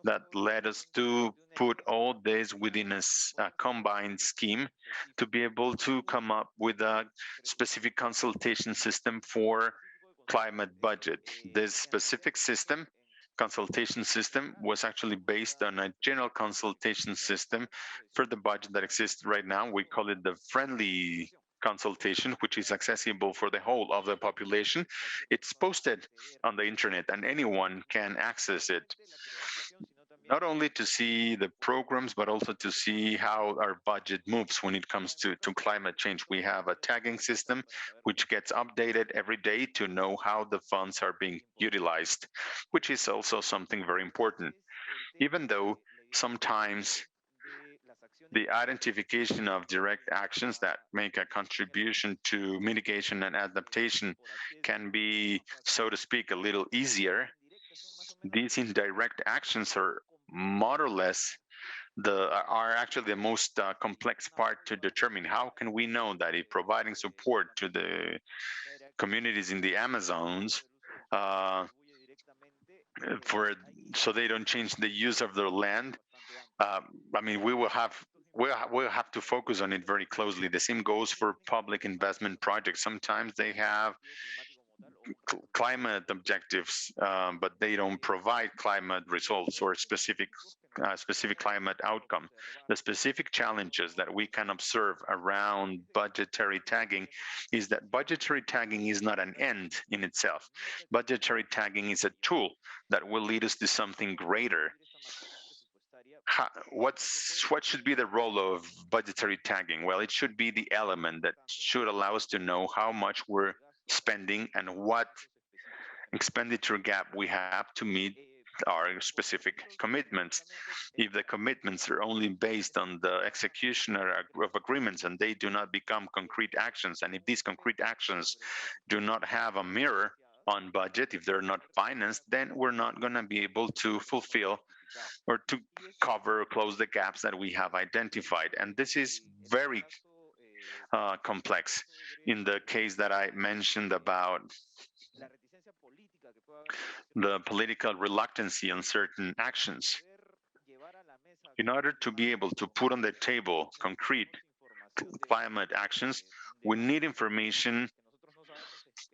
that led us to put all this within a combined scheme to be able to come up with a specific consultation system for climate budget. This specific system, consultation system, was actually based on a general consultation system for the budget that exists right now. We call it the friendly consultation, which is accessible for the whole of the population. It's posted on the internet and anyone can access it, not only to see the programs, but also to see how our budget moves when it comes to climate change. We have a tagging system which gets updated every day to know how the funds are being utilized, which is also something very important. Even though sometimes the identification of direct actions that make a contribution to mitigation and adaptation can be, so to speak, a little easier, these indirect actions are more or less are actually the most complex part to determine. How can we know that if providing support to the communities in the Amazons for so they don't change the use of their land? I mean, we'll have to focus on it very closely. The same goes for public investment projects. Sometimes they have climate objectives, but they don't provide climate results or specific climate outcome. The specific challenges that we can observe around budgetary tagging is that budgetary tagging is not an end in itself. Budgetary tagging is a tool that will lead us to something greater. What should be the role of budgetary tagging? Well, it should be the element that should allow us to know how much we're spending and what expenditure gap we have to meet our specific commitments. If the commitments are only based on the execution of agreements and they do not become concrete actions, and if these concrete actions do not have a mirror on budget, if they're not financed, then we're not going to be able to fulfill or to cover or close the gaps that we have identified. And this is very complex. In the case that I mentioned about the political reluctancy on certain actions, in order to be able to put on the table concrete climate actions, we need information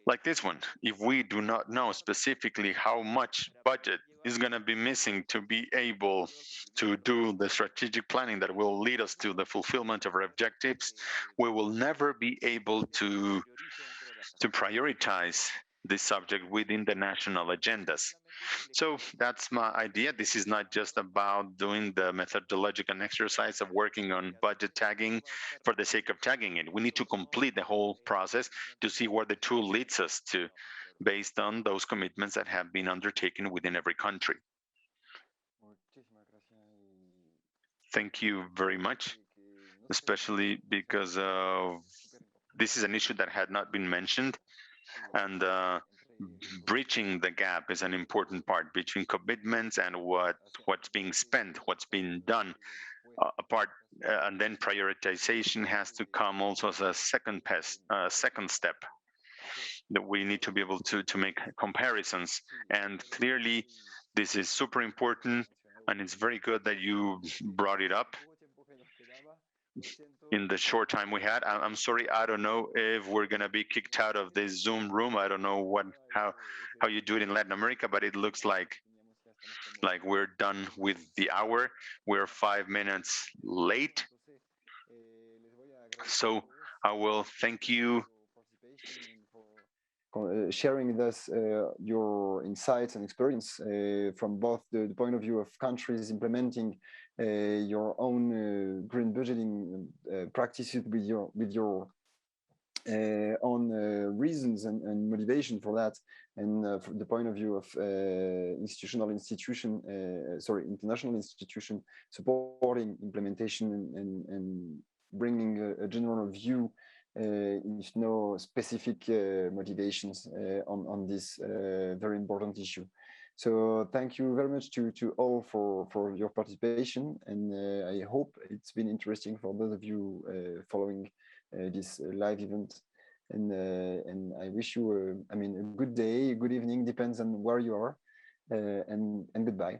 like this one. If we do not know specifically how much budget is going to be missing to be able to do the strategic planning that will lead us to the fulfillment of our objectives, we will never be able to prioritize this subject within the national agendas. So that's my idea. This is not just about doing the methodological exercise of working on budget tagging for the sake of tagging it. We need to complete the whole process to see where the tool leads us to, based on those commitments that have been undertaken within every country. Thank you very much, especially because this is an issue that had not been mentioned, and bridging the gap is an important part between commitments and what's being spent, what's being done. And then prioritization has to come also as a second step. That we need to be able to make comparisons, and clearly this is super important, and it's very good that you brought it up in the short time we had. I'm sorry, I don't know if we're going to be kicked out of this Zoom room. I don't know how you do it in Latin America, but it looks like we're done with the hour. We're 5 minutes late. So I will thank you sharing with us your insights and experience from both the point of view of countries implementing your own green budgeting practices with your own reasons and motivation for that, and from the point of view of international institution supporting implementation and bringing a general view if no specific motivations on this very important issue. So thank you very much to all for your participation, and I hope it's been interesting for those of you following this live event. And I wish you a good day, a good evening, depends on where you are, and goodbye.